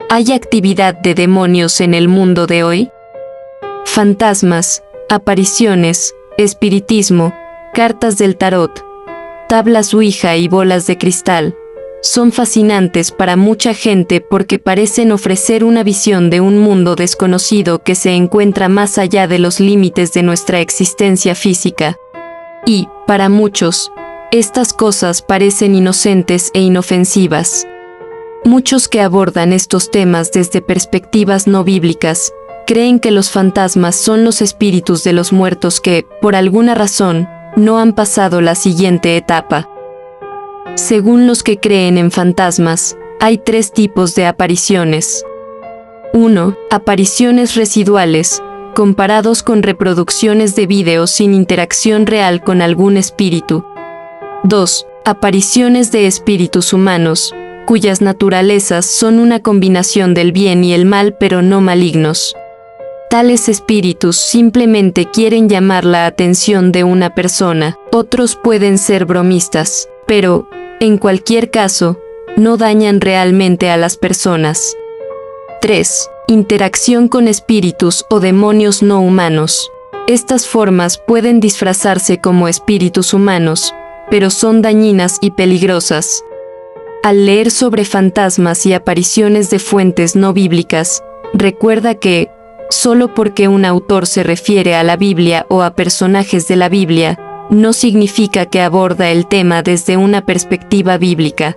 ¿Hay actividad de demonios en el mundo de hoy? Fantasmas, apariciones, espiritismo, cartas del tarot, tablas Ouija y bolas de cristal son fascinantes para mucha gente porque parecen ofrecer una visión de un mundo desconocido que se encuentra más allá de los límites de nuestra existencia física. Y, para muchos, estas cosas parecen inocentes e inofensivas. Muchos que abordan estos temas desde perspectivas no bíblicas creen que los fantasmas son los espíritus de los muertos que, por alguna razón, no han pasado la siguiente etapa. Según los que creen en fantasmas, hay 3 tipos de apariciones. 1. Apariciones residuales, comparados con reproducciones de vídeos sin interacción real con algún espíritu. 2. Apariciones de espíritus humanos, cuyas naturalezas son una combinación del bien y el mal pero no malignos. Tales espíritus simplemente quieren llamar la atención de una persona. Otros pueden ser bromistas, pero, en cualquier caso, no dañan realmente a las personas. 3. Interacción con espíritus o demonios no humanos. Estas formas pueden disfrazarse como espíritus humanos, pero son dañinas y peligrosas. Al leer sobre fantasmas y apariciones de fuentes no bíblicas, recuerda que, solo porque un autor se refiere a la Biblia o a personajes de la Biblia, no significa que aborda el tema desde una perspectiva bíblica.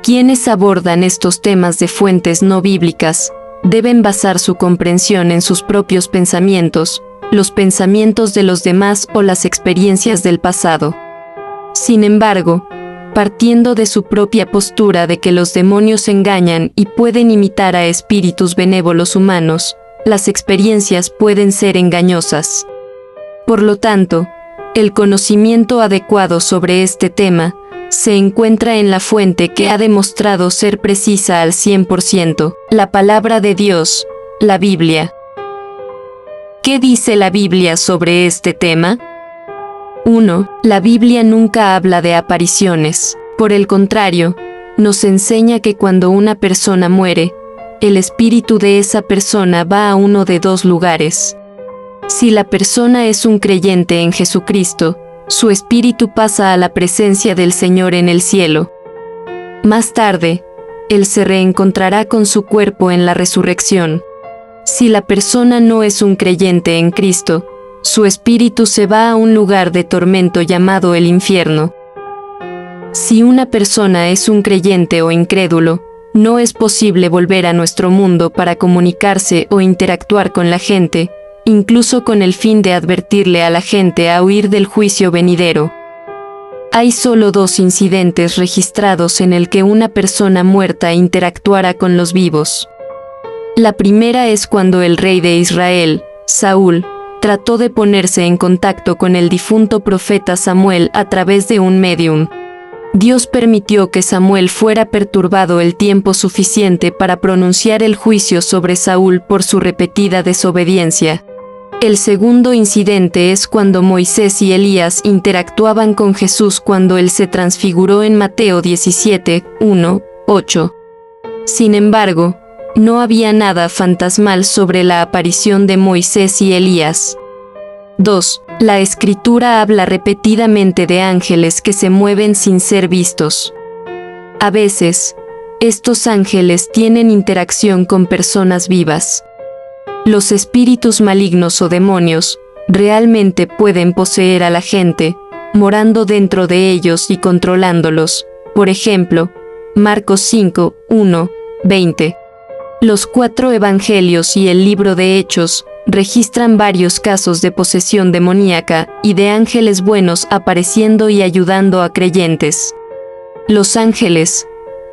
Quienes abordan estos temas de fuentes no bíblicas deben basar su comprensión en sus propios pensamientos, los pensamientos de los demás o las experiencias del pasado. Sin embargo, partiendo de su propia postura de que los demonios engañan y pueden imitar a espíritus benévolos humanos, las experiencias pueden ser engañosas. Por lo tanto, el conocimiento adecuado sobre este tema se encuentra en la fuente que ha demostrado ser precisa al 100%, la palabra de Dios, la Biblia. ¿Qué dice la Biblia sobre este tema? 1. La Biblia nunca habla de apariciones. Por el contrario, nos enseña que cuando una persona muere, el espíritu de esa persona va a uno de 2 lugares. Si la persona es un creyente en Jesucristo, su espíritu pasa a la presencia del Señor en el cielo. Más tarde, él se reencontrará con su cuerpo en la resurrección. Si la persona no es un creyente en Cristo, su espíritu se va a un lugar de tormento llamado el infierno. Si una persona es un creyente o incrédulo, no es posible volver a nuestro mundo para comunicarse o interactuar con la gente, incluso con el fin de advertirle a la gente a huir del juicio venidero. Hay solo 2 incidentes registrados en el que una persona muerta interactuara con los vivos. La primera es cuando el rey de Israel, Saúl, trató de ponerse en contacto con el difunto profeta Samuel a través de un médium. Dios permitió que Samuel fuera perturbado el tiempo suficiente para pronunciar el juicio sobre Saúl por su repetida desobediencia. El segundo incidente es cuando Moisés y Elías interactuaban con Jesús cuando él se transfiguró en Mateo 17, 1, 8. Sin embargo, no había nada fantasmal sobre la aparición de Moisés y Elías. 2. La Escritura habla repetidamente de ángeles que se mueven sin ser vistos. A veces, estos ángeles tienen interacción con personas vivas. Los espíritus malignos o demonios realmente pueden poseer a la gente, morando dentro de ellos y controlándolos. Por ejemplo, Marcos 5, 1, 20. Los 4 evangelios y el libro de Hechos registran varios casos de posesión demoníaca y de ángeles buenos apareciendo y ayudando a creyentes. Los ángeles,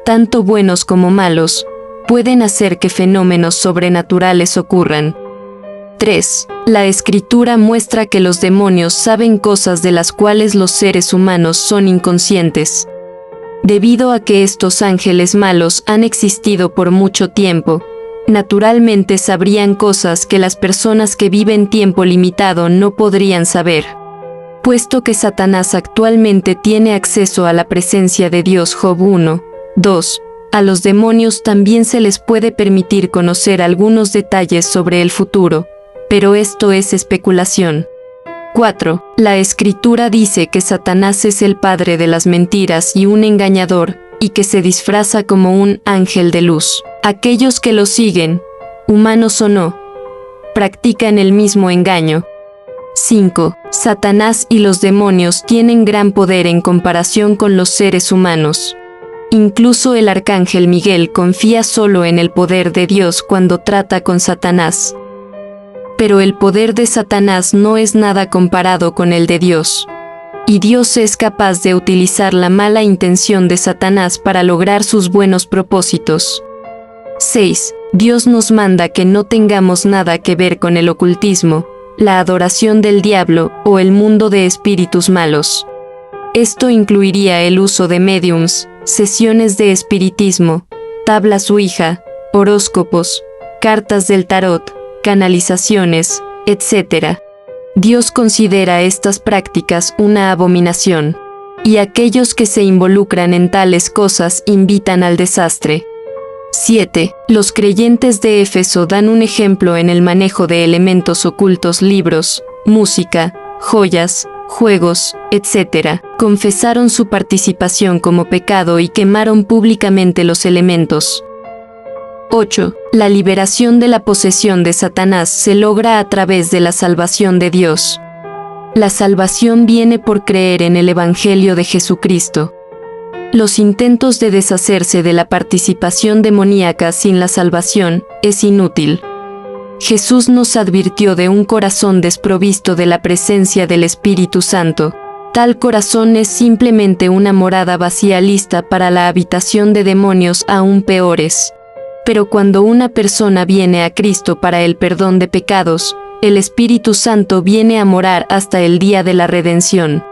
tanto buenos como malos, pueden hacer que fenómenos sobrenaturales ocurran. 3. La Escritura muestra que los demonios saben cosas de las cuales los seres humanos son inconscientes. Debido a que estos ángeles malos han existido por mucho tiempo, naturalmente sabrían cosas que las personas que viven tiempo limitado no podrían saber. Puesto que Satanás actualmente tiene acceso a la presencia de Dios, Job 1, 2, A los demonios también se les puede permitir conocer algunos detalles sobre el futuro, pero esto es especulación. 4. La Escritura dice que Satanás es el padre de las mentiras y un engañador, y que se disfraza como un ángel de luz. Aquellos que lo siguen, humanos o no, practican el mismo engaño. 5. Satanás y los demonios tienen gran poder en comparación con los seres humanos. Incluso el arcángel Miguel confía solo en el poder de Dios cuando trata con Satanás. Pero el poder de Satanás no es nada comparado con el de Dios. Y Dios es capaz de utilizar la mala intención de Satanás para lograr sus buenos propósitos. 6. Dios nos manda que no tengamos nada que ver con el ocultismo, la adoración del diablo o el mundo de espíritus malos. Esto incluiría el uso de médiums, sesiones de espiritismo, tablas Ouija, horóscopos, cartas del tarot, canalizaciones, etc. Dios considera estas prácticas una abominación, y aquellos que se involucran en tales cosas invitan al desastre. 7. Los creyentes de Éfeso dan un ejemplo en el manejo de elementos ocultos: libros, música, joyas, juegos, etc. Confesaron su participación como pecado y quemaron públicamente los elementos. 8. La liberación de la posesión de Satanás se logra a través de la salvación de Dios. La salvación viene por creer en el Evangelio de Jesucristo. Los intentos de deshacerse de la participación demoníaca sin la salvación es inútil. Jesús nos advirtió de un corazón desprovisto de la presencia del Espíritu Santo. Tal corazón es simplemente una morada vacía lista para la habitación de demonios aún peores. Pero cuando una persona viene a Cristo para el perdón de pecados, el Espíritu Santo viene a morar hasta el día de la redención.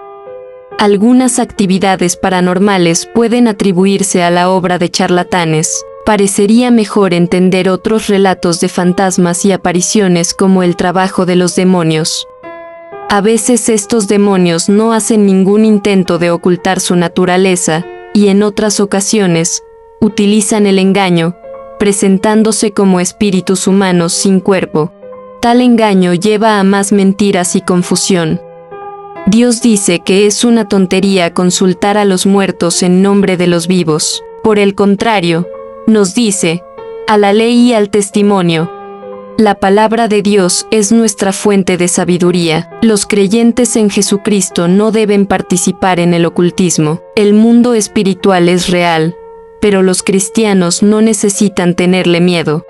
Algunas actividades paranormales pueden atribuirse a la obra de charlatanes. Parecería mejor entender otros relatos de fantasmas y apariciones como el trabajo de los demonios. A veces estos demonios no hacen ningún intento de ocultar su naturaleza, y en otras ocasiones, utilizan el engaño, presentándose como espíritus humanos sin cuerpo. Tal engaño lleva a más mentiras y confusión. Dios dice que es una tontería consultar a los muertos en nombre de los vivos. Por el contrario, nos dice, a la ley y al testimonio. La palabra de Dios es nuestra fuente de sabiduría. Los creyentes en Jesucristo no deben participar en el ocultismo. El mundo espiritual es real, pero los cristianos no necesitan tenerle miedo.